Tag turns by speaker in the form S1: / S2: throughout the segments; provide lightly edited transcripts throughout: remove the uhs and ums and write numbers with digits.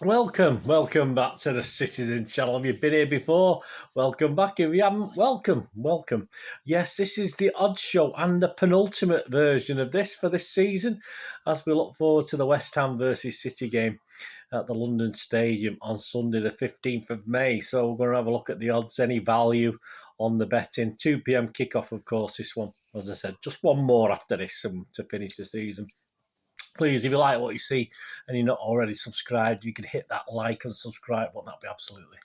S1: Welcome back to the Citizen Channel. Have you been here before? Welcome back. If you haven't, welcome. Yes, this is the Odd Show and the penultimate version of this for this season, as we look forward to the West Ham versus City game at the London Stadium on Sunday, the 15th of May. So we're going to have a look at the odds, any value on the betting. 2 p.m. kickoff, of course, this one. As I said, just one more after this to finish the season. Please, if you like what you see and you're not already subscribed, you can hit that like and subscribe button. That'd be absolutely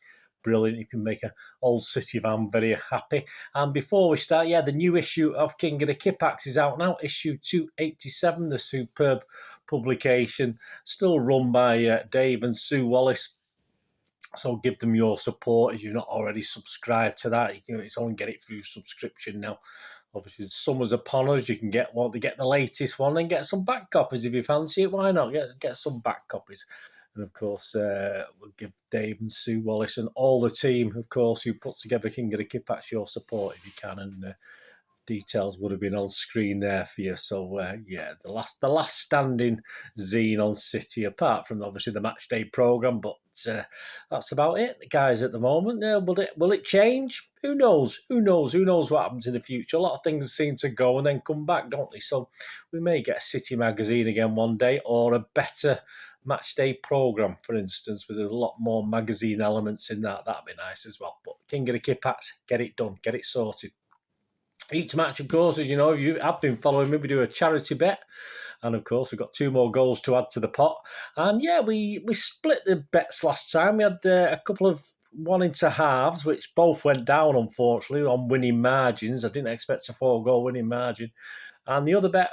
S1: brilliant. You can make an old City fan very happy. And before we start, the new issue of King of the Kipax is out now. Issue 287, the superb publication, still run by Dave and Sue Wallace. So give them your support if you're not already subscribed to that. It's only get it through subscription now. Obviously, summer's upon us. You can get the latest one and get some back copies if you fancy it. Why not? Get some back copies. And of course, we'll give Dave and Sue Wallace and all the team, of course, who put together King of the Kipax your support if you can. And details would have been on screen there for you. So the last standing zine on City, apart from obviously the Matchday programme, but that's about it, guys, at the moment. Will it change? Who knows? Who knows what happens in the future? A lot of things seem to go and then come back, don't they? So we may get a City magazine again one day, or a better Matchday programme, for instance, with a lot more magazine elements in that. That'd be nice as well. But King of the Kipax, get it done, get it sorted. Each match, of course, as you know, if you have been following me, we do a charity bet. And, of course, we've got 2 more goals to add to the pot. And, we split the bets last time. We had a couple of 1-into-halves, which both went down, unfortunately, on winning margins. I didn't expect a 4-goal winning margin. And the other bet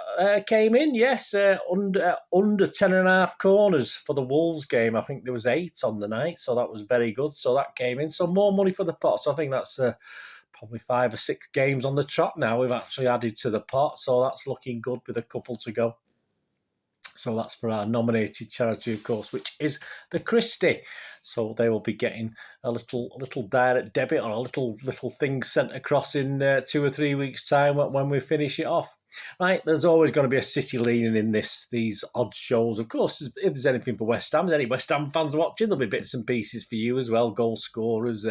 S1: came in, under 10.5 corners for the Wolves game. I think there was 8 on the night, so that was very good. So that came in. So more money for the pot. So I think that's probably 5 or 6 games on the trot now we've actually added to the pot. So that's looking good with a couple to go. So that's for our nominated charity, of course, which is the Christie. So they will be getting a little direct debit or a little thing sent across in 2 or 3 weeks' time when we finish it off. Right, there's always going to be a City leaning in these odd shows. Of course, if there's anything for West Ham, any West Ham fans watching, there'll be bits and pieces for you as well. Goal scorers,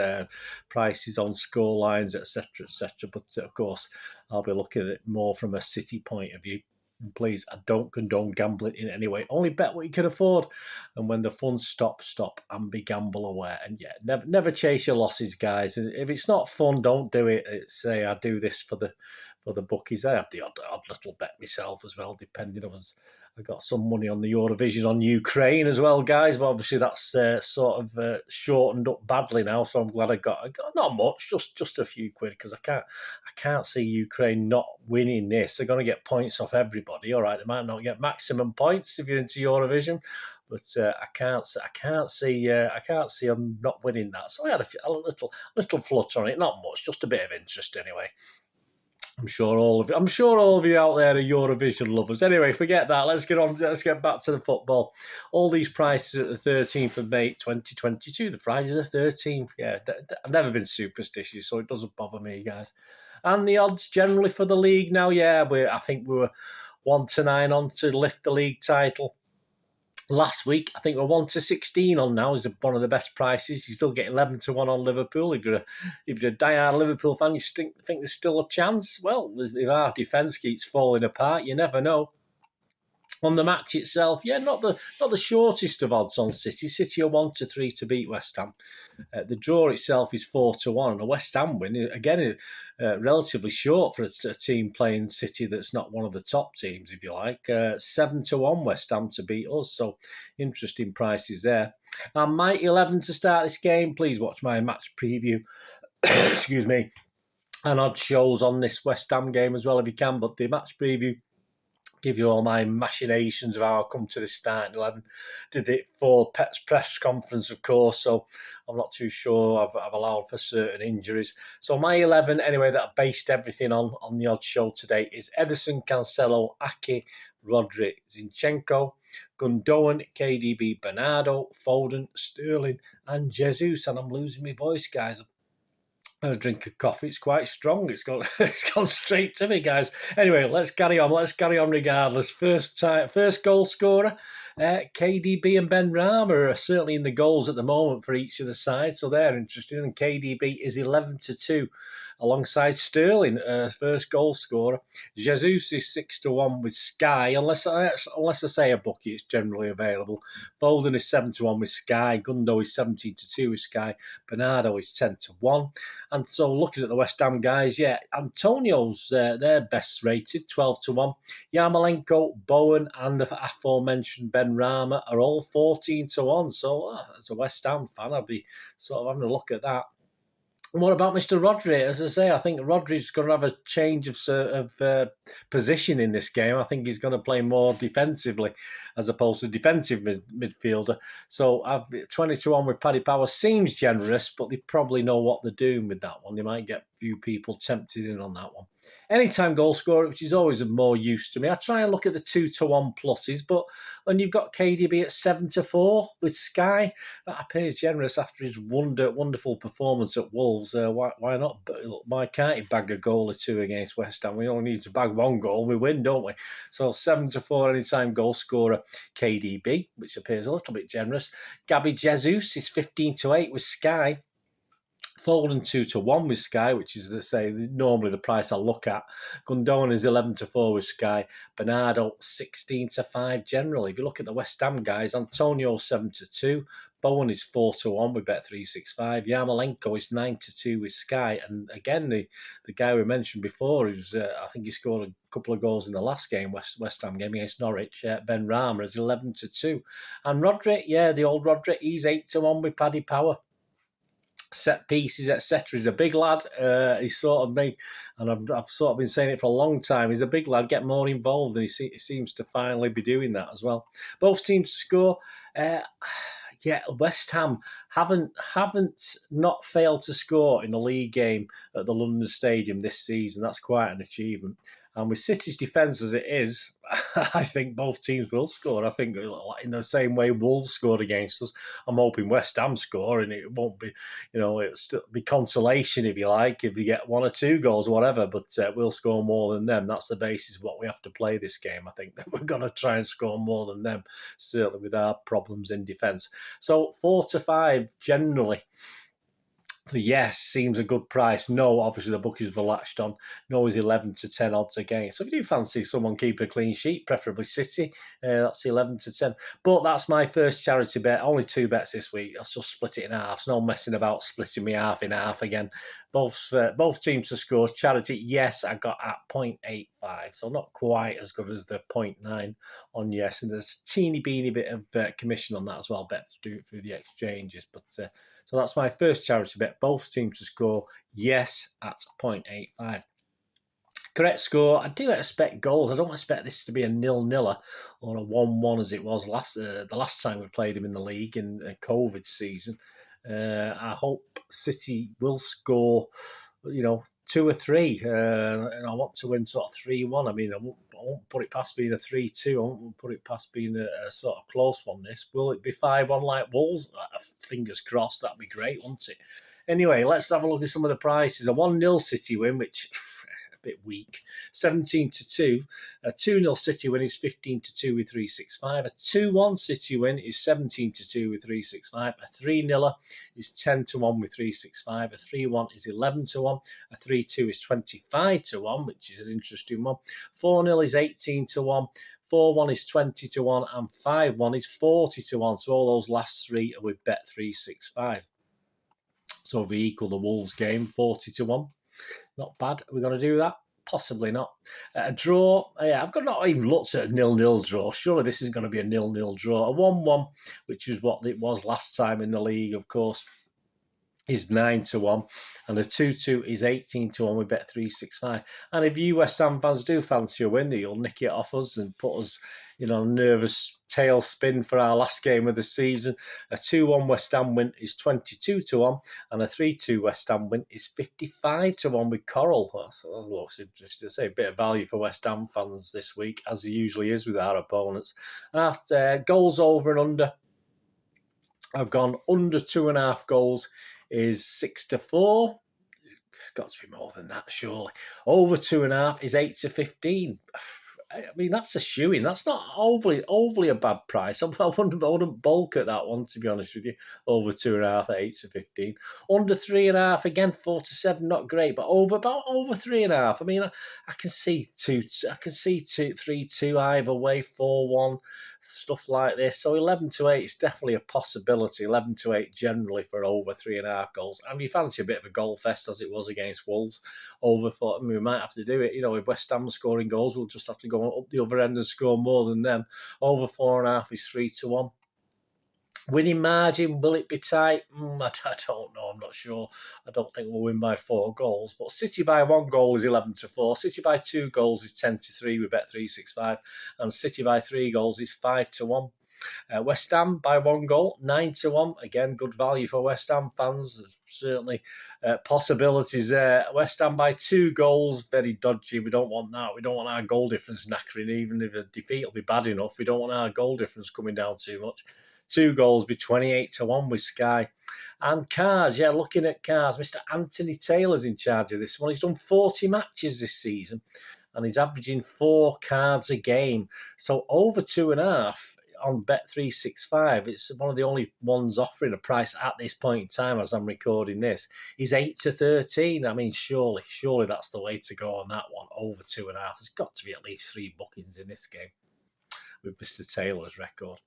S1: prices on score lines, etc. But, of course, I'll be looking at it more from a City point of view. And please, I don't condone gambling in any way. Only bet what you can afford. And when the funds stop and be gamble aware. And never chase your losses, guys. If it's not fun, don't do it. Say I do this for the bookies. I have the odd little bet myself as well, depending on us. I got some money on the Eurovision on Ukraine as well, guys. But obviously that's shortened up badly now. So I'm glad I got not much, just a few quid, because I can't see Ukraine not winning this. They're going to get points off everybody. All right, they might not get maximum points if you're into Eurovision, but I can't see them not winning that. So I had a little flutter on it, not much, just a bit of interest anyway. I'm sure all of you out there are Eurovision lovers. Anyway, forget that. Let's get back to the football. All these prices at the 13th of May 2022, the Friday the 13th. Yeah, I've never been superstitious, so it doesn't bother me, guys. And the odds generally for the league now, I think we were 1-9 on to lift the league title. Last week, I think we're 1-16 on now is one of the best prices. You still get 11-1 on Liverpool. If you're a die-hard Liverpool fan, you think there's still a chance. Well, if our defence keeps falling apart, you never know. On the match itself, not the shortest of odds on City. City are 1-3 to beat West Ham. The draw itself is 4-1, and a West Ham win again relatively short for a team playing City that's not one of the top teams, if you like. 7-1 West Ham to beat us, so interesting prices there. And my 11 to start this game. Please watch my match preview. Excuse me, and odd shows on this West Ham game as well if you can. But the match preview, give you all my machinations of how I come to this starting 11. Did it for Pet's press conference, of course, so I'm not too sure. I've allowed for certain injuries. So my 11, anyway, that I based everything on the odd show today is Ederson, Cancelo, Ake, Rodri, Zinchenko, Gundogan, KDB, Bernardo, Foden, Sterling, and Jesus. And I'm losing my voice, guys. A drink of coffee. It's quite strong. It's gone straight to me, guys. Anyway, let's carry on. Regardless. First goal scorer, KDB and Ben Rama are certainly in the goals at the moment for each of the sides, so they're interesting. And KDB is 11-2 alongside Sterling, first goal scorer. Jesus is 6-1 with Sky, unless I say a bookie, it's generally available. Foden is 7-1 with Sky. Gundo is 17-2 with Sky. Bernardo is 10-1. And so looking at the West Ham guys, yeah, Antonio's their best rated, 12-1. Yarmolenko, Bowen, and the aforementioned Ben Rama are all 14-1. So as a West Ham fan, I'd be sort of having a look at that. And what about Mr. Rodri? As I say, I think Rodri's going to have a change of position in this game. I think he's going to play more defensively as opposed to defensive midfielder. So 20-1 with Paddy Power seems generous, but they probably know what they're doing with that one. They might get a few people tempted in on that one. Anytime goal scorer, which is always of more use to me. I try and look at the 2-1 pluses, but when you've got KDB at 7-4 with Sky, that appears generous after his wonderful performance at Wolves. Why not? Why can't he bag a goal or two against West Ham? We only need to bag one goal, we win, don't we? So 7-4 anytime goal scorer KDB, which appears a little bit generous. Gabby Jesus is 15-8 with Sky. Foden 2-1 with Sky, which is normally the price I look at. Gundogan is 11-4 with Sky. Bernardo 16-5 generally. If you look at the West Ham guys, Antonio 7-2. Bowen is 4-1 with Bet365. Yarmolenko is 9-2 with Sky. And again, the guy we mentioned before, who's I think he scored a couple of goals in the last game, West Ham game against Norwich. Ben Rama is 11-2. And Rodri, the old Rodri, he's 8-1 with Paddy Power. Set pieces, etc. He's a big lad. He's sort of me, and I've sort of been saying it for a long time. He's a big lad. Get more involved, and he seems to finally be doing that as well. Both teams to score. West Ham haven't not failed to score in a league game at the London Stadium this season. That's quite an achievement. And with City's defence as it is, I think both teams will score. I think in the same way Wolves scored against us, I'm hoping West Ham score, and it won't be, it'll still be consolation, if you like, if you get 1 or 2 goals, whatever, but we'll score more than them. That's the basis of what we have to play this game. I think that we're going to try and score more than them, certainly with our problems in defence. So 4-5 generally. The yes seems a good price. No, obviously the bookies were latched on. No is 11-10 odds again. So if you do fancy someone keeping a clean sheet, preferably City, that's 11-10. But that's my first charity bet. Only 2 bets this week. I'll just split it in half. No messing about splitting me half in half again. Both teams to score. Charity, yes, I got at 0.85. So not quite as good as the 0.9 on yes. And there's a teeny beeny bit of commission on that as well. Bet to do it through the exchanges. But so that's my first charity bet. Both teams to score, yes, at 0.85. Correct score. I do expect goals. I don't expect this to be a 0-0 or a 1-1 as it was the last time we played them in the league in the COVID season. I hope City will score, 2 or 3. And I want to win sort of 3-1. I mean, I won't put it past being a 3-2. I won't put it past being a sort of close one, this. Will it be 5-1 like Wolves? Fingers crossed, that'd be great, wouldn't it? Anyway, let's have a look at some of the prices. A 1-0 City win, which a bit weak. 17-2. A 2-0 City win is 15-2 with 365. A 2-1 City win is 17-2 with 365. A 3-0 is 10-1 with 365. A 3-1 is 11-1. A 3-2 is 25-1, which is an interesting one. 4-0 is 18-1. 4-1 is 20-1, and 5-1 is 40-1. So all those last 3 are with Bet365. So if we equal the Wolves game, 40-1. Not bad. Are we going to do that? Possibly not. A draw. I've not even looked at a 0-0 draw. Surely this isn't going to be a 0-0 draw. A 1-1, which is what it was last time in the league, of course, is 9-1, and a 2-2 is 18-1 with Bet365. And if you West Ham fans do fancy a win, you'll nick it off us and put us, nervous tailspin for our last game of the season. A 2-1 West Ham win is 22-1, and a 3-2 West Ham win is 55-1 with Coral. That looks interesting. Say a bit of value for West Ham fans this week, as it usually is with our opponents. After goals over and under, I've gone under 2.5 goals. Is 6-4. It's got to be more than that, surely. Over 2.5 is 8-15. I mean, that's a shoe-in. That's not overly a bad price. I wouldn't bulk at that one, to be honest with you. Over 2.5 at 8 to 15. Under 3.5 again, 4 to 7, not great, but over 3.5. I mean, I can see two. I can see 3-2 either way, 4-1, stuff like this. So 11 to 8 is definitely a possibility. 11 to 8 generally for over 3.5 goals. I mean, you fancy a bit of a goal fest as it was against Wolves. Over 4. I mean, we might have to do it. You know, if West Ham scoring goals, we'll just have to go up the other end and score more than them. Over 4.5 is 3-1. Winning margin, will it be tight? I don't know. I'm not sure. I don't think we'll win by 4 goals. But City by 1 goal is 11 to 4. City by 2 goals is 10 to 3 with Bet365. And City by 3 goals is 5 to 1. West Ham by 1 goal, 9 to 1. Again, good value for West Ham fans. There's certainly possibilities there. West Ham by 2 goals, very dodgy. We don't want that. We don't want our goal difference knackering. Even if a defeat will be bad enough, we don't want our goal difference coming down too much. 2 goals be 28 to 1 with Sky. And Cars, looking at Cars, Mr. Anthony Taylor's in charge of this one. He's done 40 matches this season and he's averaging 4 cards a game. So over 2.5 on Bet365, it's one of the only ones offering a price at this point in time as I'm recording this. He's 8 to 13. I mean, surely that's the way to go on that one. Over 2.5. There's got to be at least 3 bookings in this game with Mr. Taylor's record.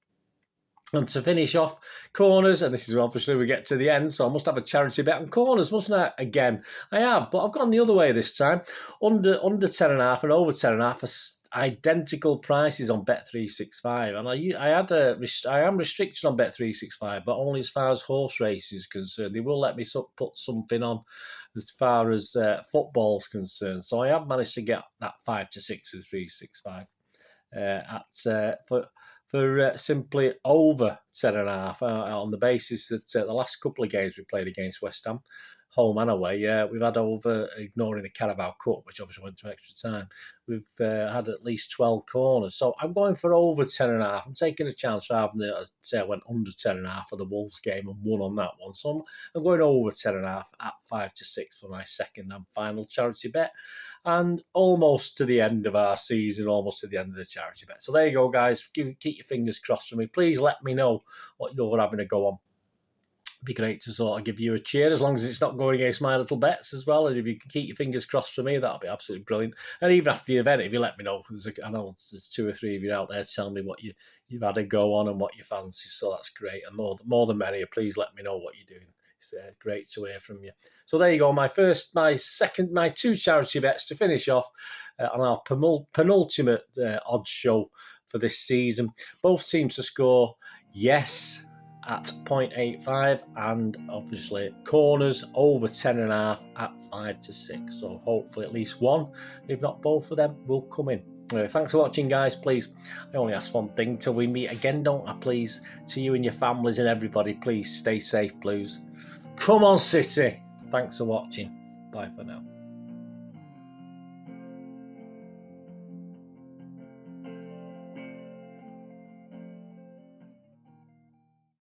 S1: And to finish off, corners, and this is obviously we get to the end, so I must have a charity bet on corners, mustn't I? Again, I have, but I've gone the other way this time. Under 10.5 and over 10.5 are identical prices on Bet365, and I am restricted on Bet365, but only as far as horse racing is concerned. They will let me put something on as far as football's concerned. So I have managed to get that 5 to 6 with 365 for simply over 10.5 on the basis that the last couple of games we played against West Ham, home and away, we've had over, ignoring the Carabao Cup, which obviously went to extra time, we've had at least 12 corners. So I'm going for over 10.5. I'm taking a chance rather than, I went under 10.5 for the Wolves game and won on that one. So I'm going over 10.5 at 5 to 6 for my second and final charity bet. And almost to the end of our season, almost to the end of the charity bet. So there you go, guys. Keep your fingers crossed for me. Please let me know what you're having to go on. It'd be great to sort of give you a cheer, as long as it's not going against my little bets as well. And if you can keep your fingers crossed for me, that'll be absolutely brilliant. And even after the event, if you let me know, I know there's 2 or 3 of you out there telling me what you've had a go on and what you fancy. So that's great. And more than many, please let me know what you're doing. It's great to hear from you. So there you go. My 2 charity bets to finish off on our penultimate odds show for this season. Both teams to score, yes, at 0.85, and obviously corners over 10.5 at 5 to 6. So hopefully at least one, if not both of them, will come in. Anyway, thanks for watching, guys. Please, I only ask one thing till we meet again, don't I? Please, to you and your families and everybody, please stay safe, Blues. Come on, City. Thanks for watching. Bye for now.